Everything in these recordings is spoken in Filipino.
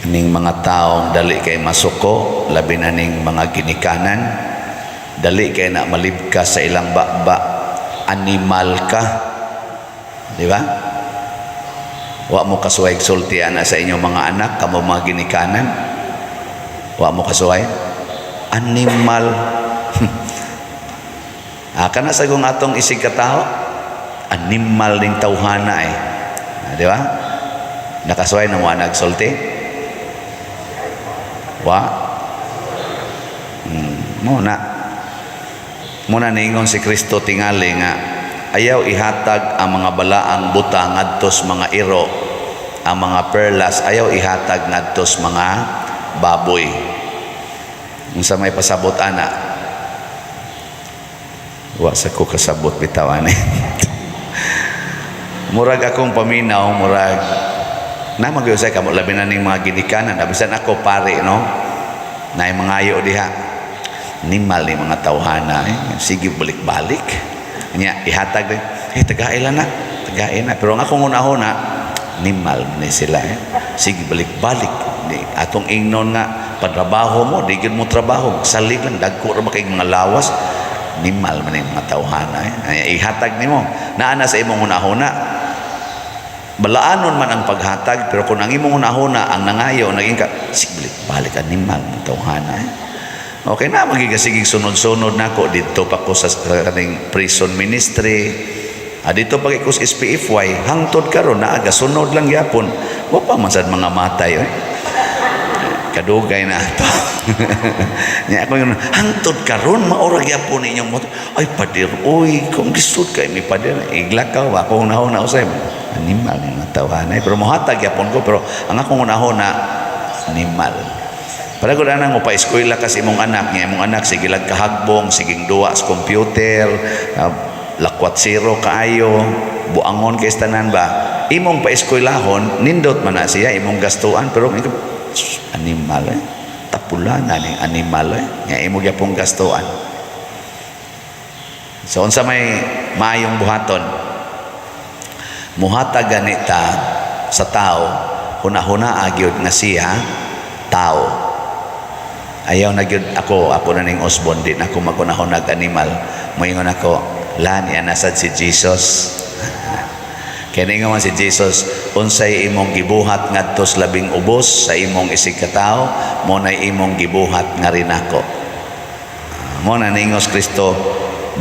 ning mga taong dali kay masuko, labi na ning mga ginikanan, dali kay na malibka sa ilang bakba, animal ka, di ba? Wa mo kasuway sultian na sa inyong mga anak, kamo mga ginikanan, wa mo kasuway animal. Kana sa kung atong isig ka tao, animal ning tawhana di ba? Nakasuway na mo nagsulti. Wa muna ningon si Kristo tingali nga ayaw ihatag ang mga balaang buta ngadtos mga iro, ang mga perlas ayaw ihatag ngadtos mga baboy. Unsa may pasabot ana? Wa sa ko kasabot bitawan murag akong paminaw, murag na mag-usay kamo labi na ning mga ginikanan, abisan ako pare no na mga ayo diha nimal ni mga tawhana sige balik-balik nya ihatag din tagaila na pero ang akong una-una nimal ni sila sige balik-balik atong ingnon nga patrabaho mo di gid mo trabaho salig lang dagko ra kay mga lawas nimal man ni mga tawhana ihatag nimo naa na sa imong una-una. Balaanon man ang paghatag, pero kung ang imong unahuna ang nangayo naging ka sige balik animal ng tawhana okay na magigasigig sunod-sunod nako dito pa ko sa kaning prison ministry dito pa ko sa SPFY hangtod karon naaga sunod lang yapon wa pa man sad mga matay kadugay na to nya ako yung hangtod karon maura gyapon inyong motor ay padir oy kung lisod kay mi padir iglakaw ako unahuna usay animal na tawhanay pero mohatag yapon ko pero ang akong unahuna animal para gud anang mo pa eskwela kasi imong anak niya imong anak sige lag kahagbong siging duwa sa computer lakwat zero kaayo buangon kay tanan ba imong pa eskwelahon nindot man na siya imong gastuan pero animal tapulanan ning animal nga imo gyapon gastuan so unsa may maayong buhaton muhatag ganita sa tao huna-huna agyod nga siya tao ayaw na gyud ako na ning Osbon din ako magunahunag animal moingon ako lan ya nasad si Jesus kani nga man si Jesus unsay imong gibuhat ngadtos labing ubos sa imong isig ka tawo mo na imong gibuhat nga rin ako mo na ningos Kristo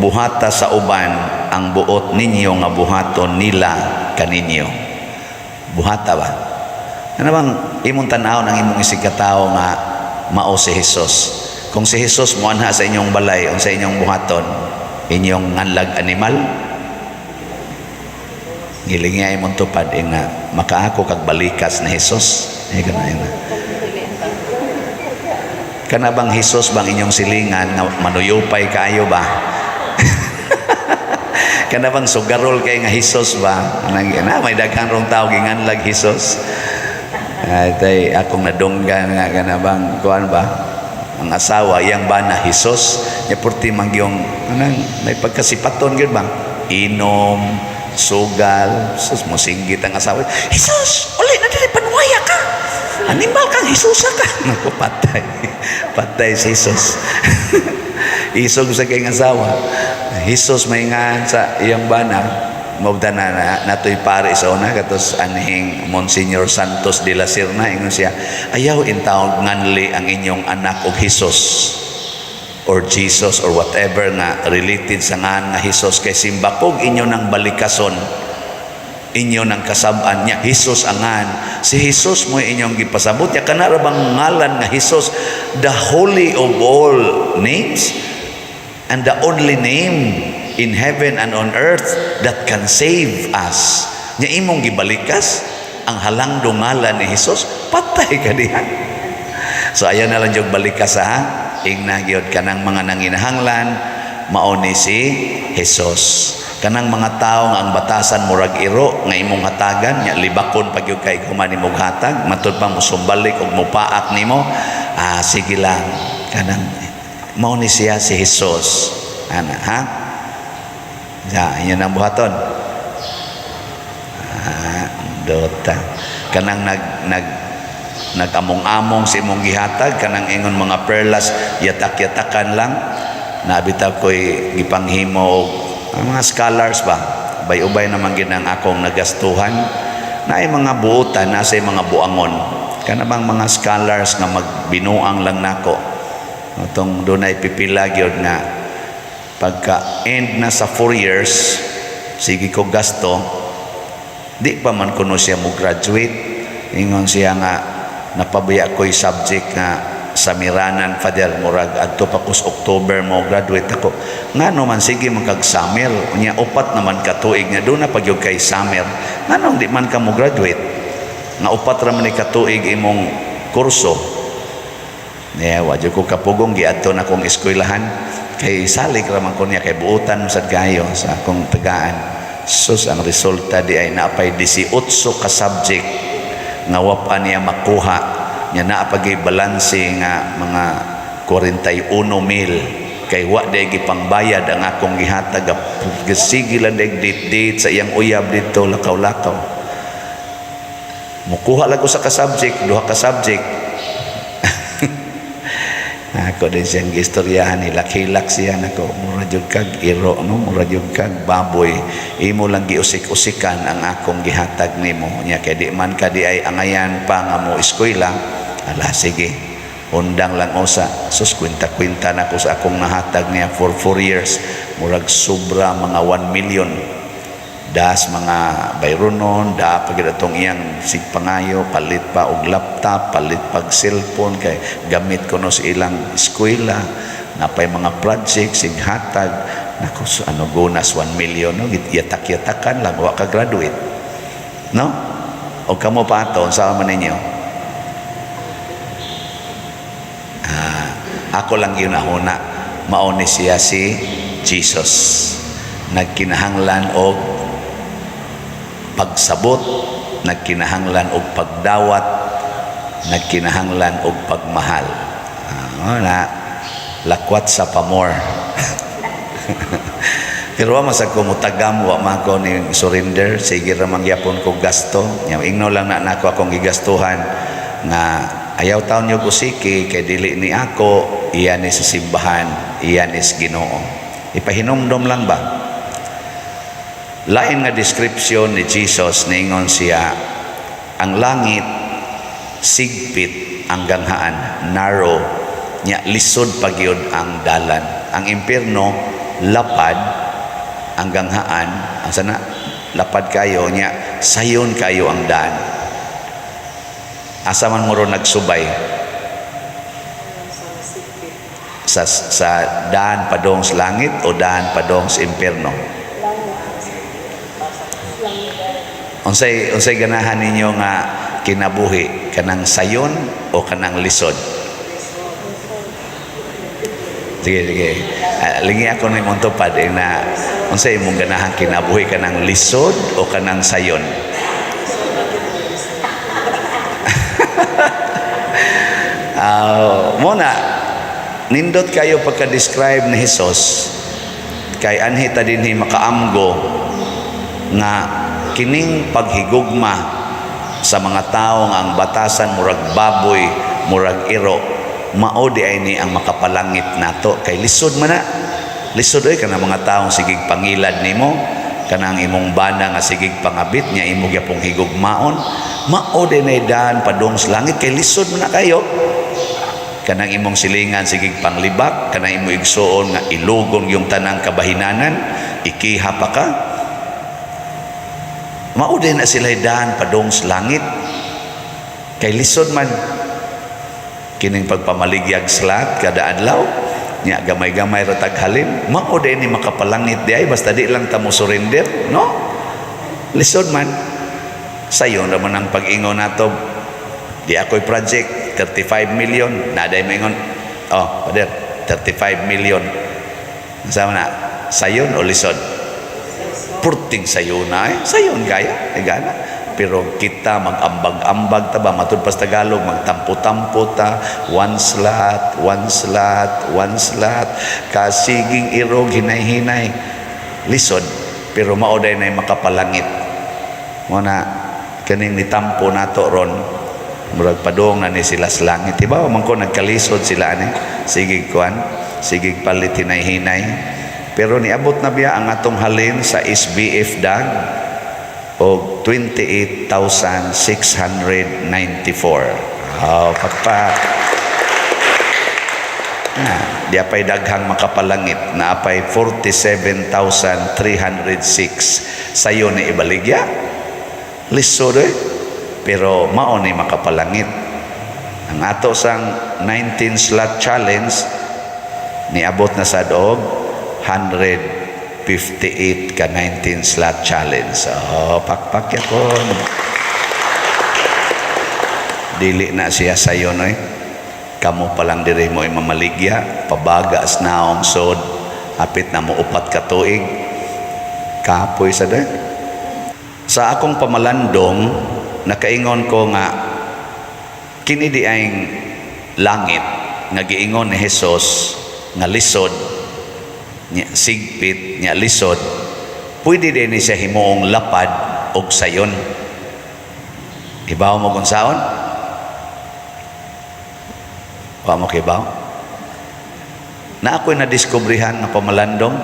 buhata sa uban ang buot ninyo nga buhaton nila kaninyo buhata ba ano bang imong tanaw ng imong isig ka tawo nga mao si Jesus kung si Jesus mo anha sa inyong balay o sa inyong buhaton inyong nganlag animal gilingay imong tupad nga makaako kag balikas na Jesus kana bang Jesus bang inyong silingan nga manuyupay kaayo ba kana bang sugarol kay nga Jesus ba na may daghang rong tao ginganlag Jesus tay akong nadunggan nga kana bang kuan ba ang asawa yang ba na Jesus nya porti mangyong anang may pagkasipaton gyud ba inom sugal sus mo singgit ang asawa Jesus uli na dili panuwaya ka animal kang Jesus ka naku patay si Jesus isog sa kay asawa Jesus may nga sa iyang bana mabda na natoy pare sa una katos anhing Monsignor Santos de la Serna ingon siya ayaw intawag nganli ang inyong anak og Jesus or Jesus or whatever nga related sa ngan nga Jesus kay simbakog inyo nang balikason inyo nang kasab-an niya Jesus angan si Jesus mo inyong gipasabot ya kana ra bang ngalan nga Jesus the holy of all names and the only name in heaven and on earth that can save us nya imong gibalikas ang halangdong ngalan ni Jesus patay ka diha so ayan na lang jud balikas ha ingna gyud kanang mga nanginahanglan mao ni si Jesus kanang mga tawo nga ang batasan murag iro nga imong hatagan nya libakon pag gyud kay human imong hatag matud pa mo sumbalik og mopaak nimo sige lang kanang mao ni siya si Jesus ana ha inyo nang buhaton dota kanang nagamong-among sa imong gihatag kanang ingon mga perlas yatak-yatakan lang na bitaw ko'y gipanghimo og ang mga scholars ba ubay-ubay naman ginang akong nagastuhan na ay mga buutan na sa mga buangon kanabang mga scholars nga magbinuang lang nako itong dunay pipila gyud nga pagka end na sa 4 years sige ko gasto di pa man kuno siya mo graduate ingon siya nga napabaya ko'y subject nga sa Miranan Father murag adto pa kus October mo graduate ako ngano man sige magkag summer unya upat naman ka tuig nga do na pagyud kay summer ngano di man ka mo graduate nga upat ra man ni ka tuig imong kurso niya wadyo ko kapugong giadto na kong eskwelahan kay salik ra man ko niya kay buutan sad kayo sa akong tagaan sus ang resulta di ay napay 18 ka subject nga wa pa niya makuha nya naa pagay balanse nga mga 41,000 kay wa day gipangbayad ang akong gihatag gasigilan day date sa iyang uyab dito lakaw-lakaw mukuha lang ko sa ka subject duha ka subject ako din siyang gistoryahan hilak-hilak siya nako mura jud kag iro no mura jud kag baboy imo lang giusik-usikan ang akong gihatag nimo nya kay di man ka di ay angayan pa nga mo eskwela ala sige undang lang usa sus kwenta-kwenta na ko sa akong nahatag niya for 4 years murag sobra mga 1 million das mga bayronon da pagid atong iyang sigpangayo palit pa og laptop palit pag cellphone kay gamit ko no sa ilang eskwela napay mga project sighatag nako ano bonus 1 million no yatak-yatakan lang wa ka graduate no o kamo pa ato sa man ninyo ako lang yun nahuna mauni siya si Jesus nagkinahanglan og pagsabot nagkinahanglan og pagdawat nagkinahanglan og pagmahal na lakwat sa pamor pero masag ko mutagam wa man ko ni surrender sige ra mangyapon ko gasto nya ingno lang na nako akong gigastuhan nga ayaw taon niyo kusiki kay dili ni ako iyan is simbahan iyan is Ginoo ipahinumdom lang ba lain nga description ni Jesus ningon siya ang langit sigpit ang ganghaan narrow nya lisod pagyud ang dalan ang impierno lapad ang ganghaan ang sana lapad kayo nya sayon kayo ang daan asa man mo ron nagsubay sa daan padong sa langit o daan padong sa impierno unsay ganahan ninyo nga kinabuhi kanang sayon o kanang lisod sige lingi ako ni mong tupad na unsay imong ganahan kinabuhi kanang lisod o kanang sayon muna nindot kayo pagka-describe ni Jesus kay anhi ta dinhi makaamgo nga kining paghigugma sa mga tao nga ang batasan murag baboy murag iro mao di ay ni ang makapalangit nato kay lisod man na lisod oy kana mga taong sigig pangilad nimo kanang imong bana nga sigig pangabit nya imo gyapong higugmaon mao di nay daan padong sa langit kay lisod man na kayo kanang imong silingan sigig panglibak kanang imo igsuon nga ilugon yung tanang kabahinanan ikiha pa ka mao din na sila daan padong sa langit kay lisod man kining pagpamaligyag salat kada adlaw nya gamay-gamay ra taghalin mao din ni makapalangit di ay basta di lang ta mo surrender no lisod man sayon naman ang pag-ingon nato di ako'y project 35 million naday maingon oh pader 35 million sama na sayon o lisod purting sayon na sayon kaya gana pero kita mag-ambag-ambag ta ba matud pas Tagalog magtampo-tampo ta one slot kasiging irog hinay-hinay lisod pero mao day nay makapalangit mo na kaning nitampo nato ron murag padong na ni sila sa langit. Diba? Man ko nagkalisod sila ani. Sige kuan, sige palit hinay-hinay. Pero niabot na biya ang atong halin sa SBF dag o 28,694. Oh, pakpak. Di apay daghang makapalangit na apay 47,306 sayo ni ibaligya lisod pero mao ni makapalangit. Ang ato sang 19 slot challenge niabot na sa doog 158 ka 19 slot challenge. Oh, pakpak yakon. Dili na siya sayo no Kamo pa lang diri mo mamaligya, pabagas naong sod, apit na mo upat ka tuig. Kapoy sa de. Sa akong pamalandong, nakaingon ko nga, kini di aing langit, nga giingon ni Jesus, nga lisod, nya sigpit, nya lisod, pwede din siya himuong lapad og sayon. Ibaw mo kung saon? Pa mo kibaw? Na ako'y nadiskubrihan nga pamalandong,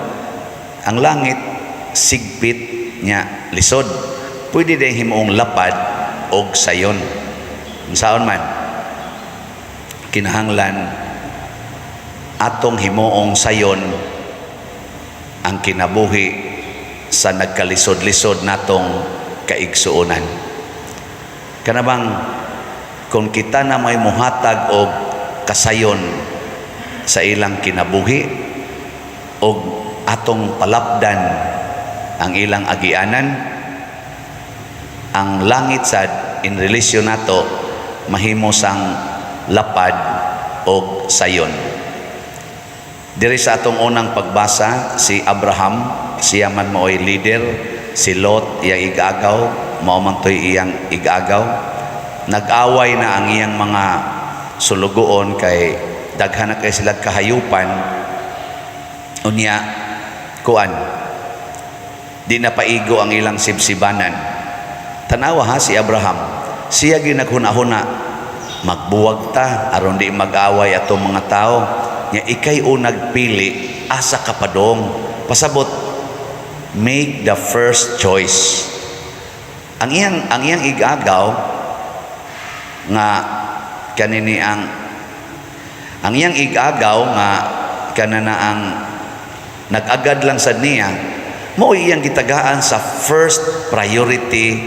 ang langit, sigpit niya lisod. Pwede din himuong lapad og sayon. Saon man? Kinahanglan atong himuong sayon ang kinabuhi sa nagkalisod-lisod natong kaigsuonan. Kanabang kung kita na may muhatag og kasayon sa ilang kinabuhi o atong palapdan ang ilang agianan, ang langit sad in relasyon nato mahimo sang lapad o sayon. Diri sa atong unang pagbasa, si Abraham, siya man mao'y leader, si Lot iyang igagaw, mao man to'y iyang igagaw. Nag-away na ang iyang mga sulugoon kay daghan na kay sila kahayupan unya kuan di na paigo ang ilang sibsibanan. Tanawa ha si Abraham, siya ginaghuna-huna magbuwag ta aron di mag-away atong mga tao nya ikay unag pili asa ka padong pasabot make the first choice. Ang iyang igagaw nga kanini ang iyang igagaw nga kanana ang nag-agad lang sad niya mo iyang gitagaan sa first priority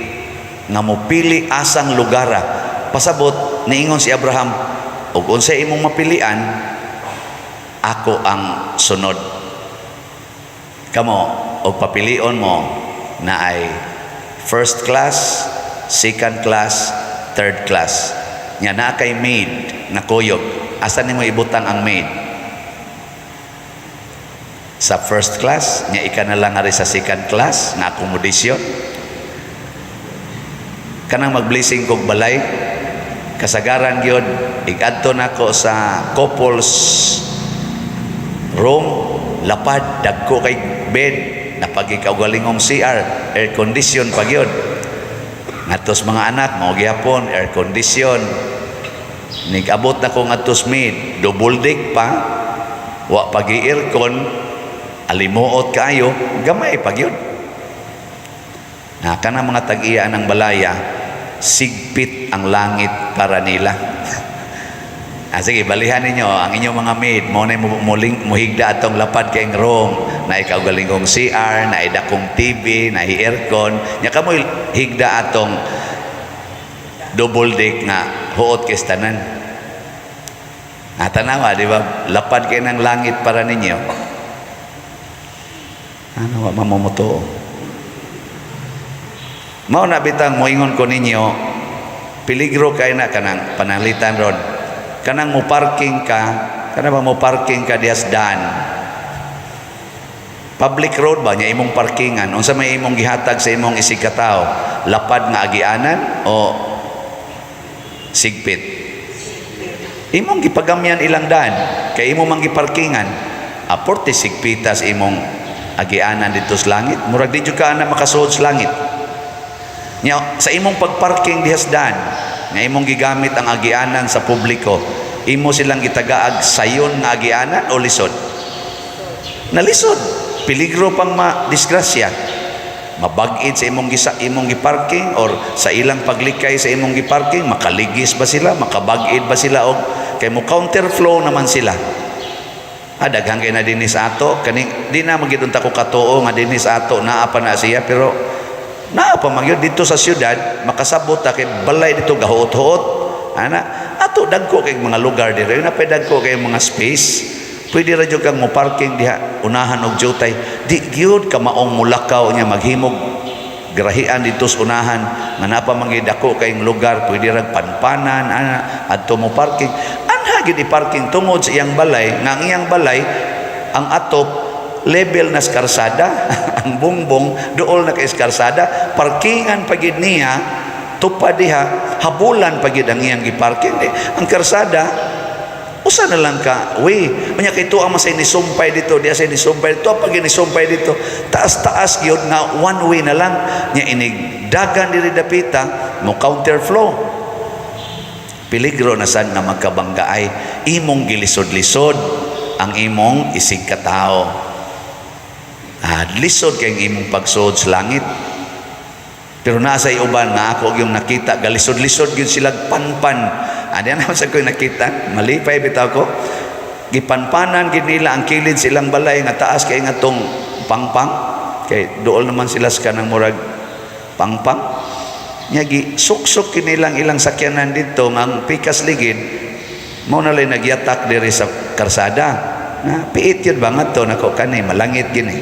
nga mopili asang lugara. Pasabot niingon si Abraham, ug unsay imong mapilian ako ang sunod. Kamo og papilion mo na ay first class, second class, third class. Nya na kay maid na kuyog. Asa nimo ibutang ang maid? Sa first class, nya ika na lang ari sa second class na akomodasyon. Kanang mag-blessing kog balay, kasagaran gyud igadto nako sa couples room, lapad dagko kay bed, napagikaugalingong CR, air condition pa gyud. Ngatos mga anak mao gyapon air condition. Nigabot na ko ngatos maid, double deck pa, wa pagi aircon, alimuot kayo, gamay pa gyud. Na kana mga tag-iya ng balaya, sigpit ang langit para nila. Sige, balihan ninyo ang inyong mga maid, mo na muhigda atong lapad kay room, na ikaw galingong CR, na idakong TV, na aircon, nya kamoy higda atong double deck nga huot kay tanan. Tanawa, di ba? Lapad kay ng langit para ninyo. Ano wa mamomoto? Mao na bitang moingon ko ninyo, peligro kay na kanang panalitan ron. Kanang mo parking ka, kanang mo parking ka dias daan. Public road ba nya imong parkingan? Unsa may imong gihatag sa imong isig ka tawo? Lapad nga agianan o sigpit? Imong gipagamyan ilang daan kay imong mang giparkingan. Aporte sigpitas imong agianan dito sa langit. Murag di jud ka na makasuod sa langit. Nya sa imong pagparking dihas daan, nga imong gigamit ang agianan sa publiko, imo silang gitagaag sayon nga agianan o lisod? Nalisod. Peligro pang madisgrasya. Mabag-id sa imong giparking or sa ilang paglikay sa imong giparking, makaligis ba sila, makabag-id ba sila, og kay mo counterflow naman sila. Daghang kay na dinhi sa ato, kani di na magid unta ko katuo nga dinhi sa ato naa pa na siya, pero naa pa magyud dito sa syudad, makasabot ta kay balay dito gahuot-huot. Ana, ato dagko kay mga lugar diri, na dagko kay mga space. Pwede ra jud kang mo parking diha unahan og jutay. Di gyud ka maong mulakaw nya maghimog grahian dito sa unahan nga napa mangid dako kay lugar, pwede ra panpanan ana adto mo parking. Anha gid i-parking tungod sa iyang balay, nga ang iyang balay ang atop level na karsada, ang bungbong dool na kay karsada, parkingan pagid niya tupad diha, habulan pagid ang iyang giparking. Ang karsada usa na lang ka, unya kay tuwa masay ni sumpay dito, di asay ni sumpay dito, pag ni sumpay dito, taas-taas gyud nga one way na lang, nya inig dagan diri dapita, mo counterflow. Peligro na sad nga magkabanggaay, imong gilisod-lisod ang imong isig katao. Lisod kay imong pagsuod sa langit. Pero nasa uban nga ako yung nakita, galisod-lisod gyud sila panpan. Ano naman sa ko nakita, malipay bitaw ko, gipanpanan gid nila ang kilid silang balay nga taas kay nga tong pangpang, kay dool naman sila sa kanang murag pangpang. Nya gi suksok kinilang ilang sakyanan dito nga ang pikas ligid mao na lay nagyatak diri sa karsada. Na piit yun ba nga to nako kanay malangit gini.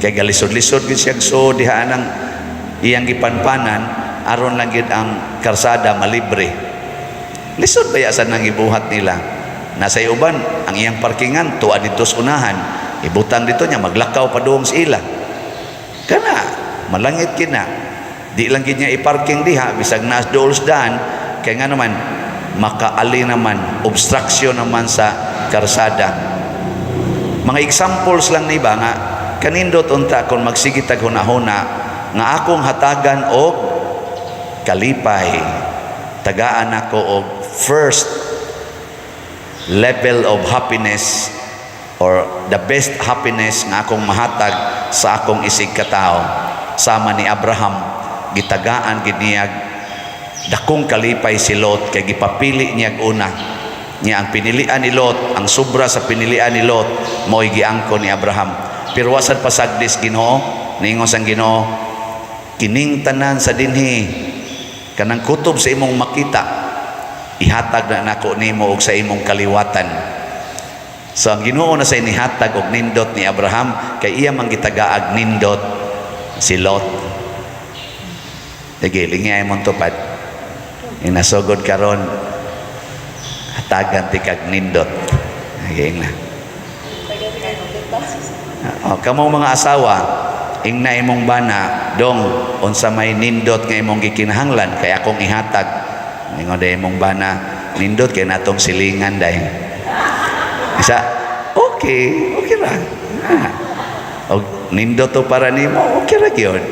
Kay galisod-lisod gid siya so diha nang iyang gipanpanan aron lang gid ang karsada malibre. Lisod ba yasan nang ibuhat nila? Nasa uban ang iyang parkingan tuwa dito sa unahan, ibutang dito niya maglakaw pa doong sa ila. Kana malangit kina. Di lang gid niya i-parking diha bisag nas dool sa daan, kay nga naman makaali naman, obstruction naman sa karsada. Mga examples lang ni ba nga kanindot unta kon magsigit tag hunahuna nga akong hatagan og kalipay, tagaan ako og first level of happiness or the best happiness nga akong mahatag sa akong isig katao. Sama ni Abraham, gitagaan gid niya dakong kalipay si Lot, kay gipapili niya una niya ang pinilian ni Lot, ang sobra sa pinilian ni Lot mo'y giangko ni Abraham. Pero wasad pasagdis Ginoo, niingon sang Ginoo, kining tanan sa dinhi kanang kutob sa imong makita, ihatag na nako nimo og sa imong kaliwatan. So ang Ginoo na sa inihatag og nindot ni Abraham, kay iya man gitagaag nindot si Lot. Nagiling niya imong tupad. Inasugod karon hatagan ti kag nindot. Nagiling na. Kamo mga asawa, ingna imong bana dong unsa may nindot nga imong gikinahanglan kay akong ihatag. Ingon day imong bana nindot kay natong silingan day. Isa okay ra. Og nindot to para nimo, okay ra gyud.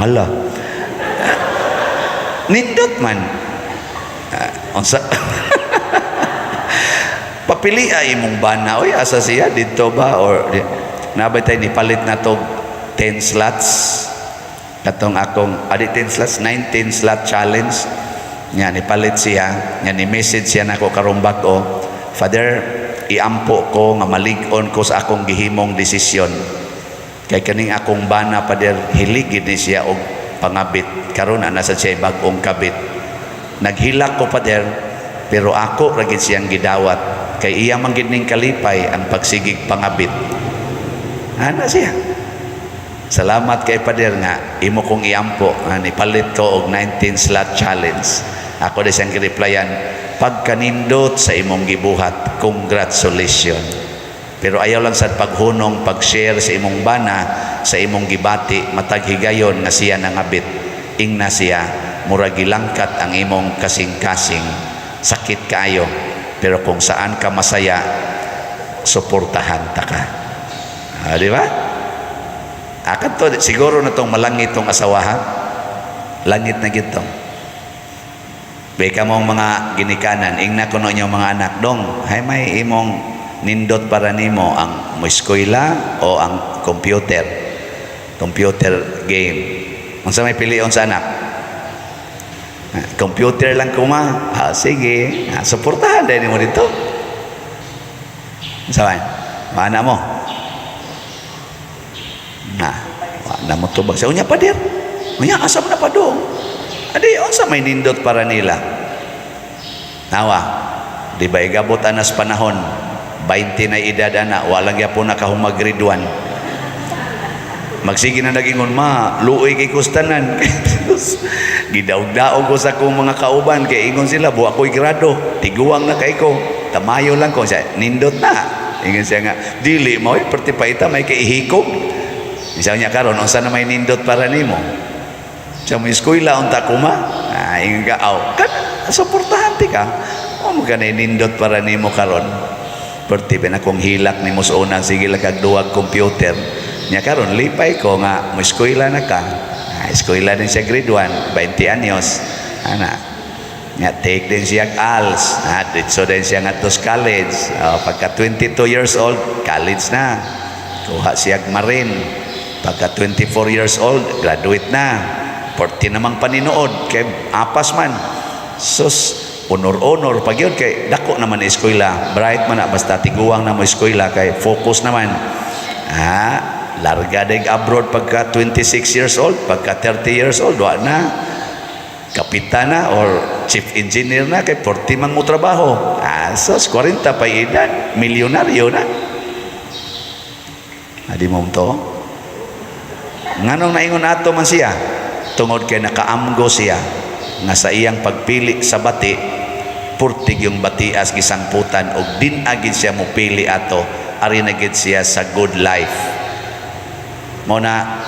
Hala. Nindot man. Unsa papili ay imong bana, oy asa siya dito ba or nabay tay nipalit na to 10 slots katong akong 10 slots 19 slot challenge nya nipalit siya, nya ni message siya nako karong bag-o, Father, iampo ko nga malig-on ko sa akong gihimong desisyon kay kaning akong bana Father hiligid ni siya og pangabit karon ana sa siya bag-ong kabit. Naghilak ko Father pero ako ra gid siyang gidawat kay iya man gid ning kalipay ang pagsigig pangabit. Ana siya. Salamat kay Pader nga imo kong iampo, nipalit ko og 19 slot challenge. Ako di siyang replyan, pagkanindot sa imong gibuhat, congratulations. Pero ayaw lang sad paghunong, pag-share sa imong bana, sa imong gibati, matag higayon nga siya nangabit. Ingna siya, murag gilangkat ang imong kasing-kasing, sakit kayo. Pero kung saan ka masaya, suportahan ta ka. Di ba? Akat to, siguro na itong malangit itong asawahan. Langit na gito. Beka mong mga ginikanan, ingna kuno nyo mga anak, dong, hay may imong nindot para nimo ang eskwela o ang computer game. Kung sa may pilion sa anak, computer lang kuma, sige, suportahan din mo dito. Saban, mana mo? Mana mo to ba? Sa unya pa dir. Unya asam na pa dong. Adi, unsa may nindot para nila? Nawa, di ba igabot anas panahon, 20 na edad ana, walang yapon na kahumag grade 1. Magsige na nagingon, ma, luoy kay kustanan. Gidaog-daog ko sa kong mga kauban, kay ingon sila, buwa ko'y grado, tiguang na kay ko, tamayo lang ko, siya, nindot na. Ingon siya nga, dili, maway, pertipaita, may kaihikog. Isa niya karon, unsa na may nindot para nimo? Siya mo eskwela unta kuma, ingon ka, kan, suportahan ti ka. O mo ka na nindot para nimo karon. Perti na kong hilak ni mo sa una, sige lang kagduwag computer. Nya karon lipay ko nga mo eskwela na ka. Eskwela din siya grade 1, 20 anyos. Ana. Nya take din siya ALS. So din siya nga tos college. Pagka 22 years old, college na. Kuha siya Marine. Pagka 24 years old, graduate na. 40 namang paninood kay apas man. Sus, honor pag yun kay dako naman eskwela. Bright man na basta tiguang na mo eskwela kay focus naman. Larga daig abroad pagka 26 years old, pagka 30 years old, wa na kapitana or chief engineer na kay 40 man mo trabaho. Sos 40 pa edad, milyonaryo na. Adi mo to. Nganong naingon ato man siya? Tungod kay nakaamgo siya nga sa iyang pagpili sa bati, purtig yung batias gisangputan og dinagid siya mo pili ato, ari na gid siya sa good life. Muna,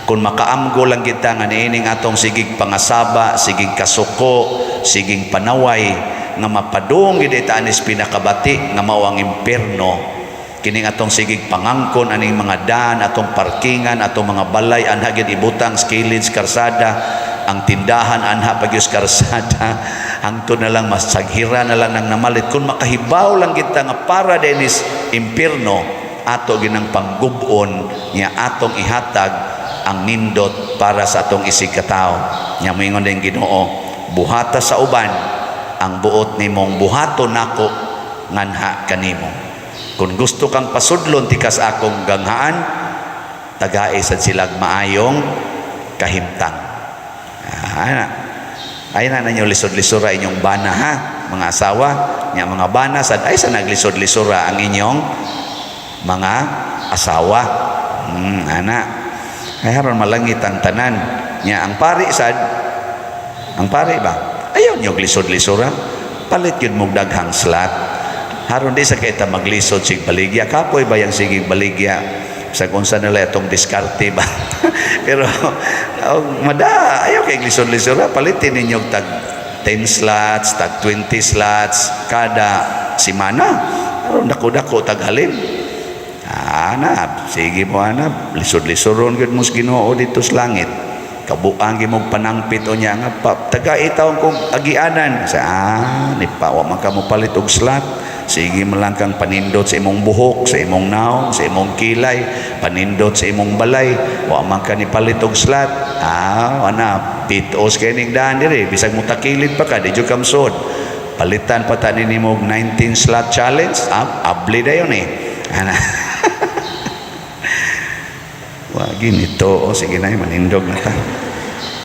kung makaamgo lang kita nga niining atong sigig pangasaba, sigig kasuko, sigig panaway, nga mapadung gid itanis pinakabati nga mao ang impierno. Kining atong sigig pangangkon aning mga daan, atong parkingan, atong mga balay anha gid ibutang skillage karsada, ang tindahan anha pagyus karsada, hangtod na lang masaghira na lang nang namalit. Kung makahibaw lang kita nga para denis impierno, ato ginang panggubon niya atong ihatag ang nindot para sa atong isig katao. Nya moingon din Ginoo, buhata sa uban ang buot nimong buhaton nako nganha kanimo. Kung gusto kang pasudlon tikas akong ganghaan, tagay sad silag maayong kahimtang. Ay na ninyo lisod-lisura inyong bana ha, mga asawa, nya mga bana sad ay sa naglisod-lisura ang inyong mga asawa. Ana. Ay haron malangit ang tanan. Nya ang pari sad, ang pari ba? Ayaw nyo lisod-lisura. Palit yun mong daghang slat. Haron di sa kita maglisod sig baligya. Kapoy ba yung sigig baligya? Sa kung saan nila itong diskarte ba? Pero mada, ayaw kay lisod-lisura. Palitin ninyo tag 10 slots, tag 20 slots kada simana. Haron dako-dako tag halin. Sige mo lisod-lisoron gud mos Ginoo dito sa langit. Kabuang gimog panangpit o niya nga taga itaw kong agianan sa ni pa wa man ka mo palit og slot. Sige man lang kang panindot sa imong buhok, sa imong naong, sa imong kilay, panindot sa imong balay, wa man ka ni palit og slot. Pitos kay ning daan diri bisag mo takilid pa ka di jud kam sud. Palitan pa ta nimo og 19 slot challenge. Abli dayon Wah ginito, sige na manindog na ta.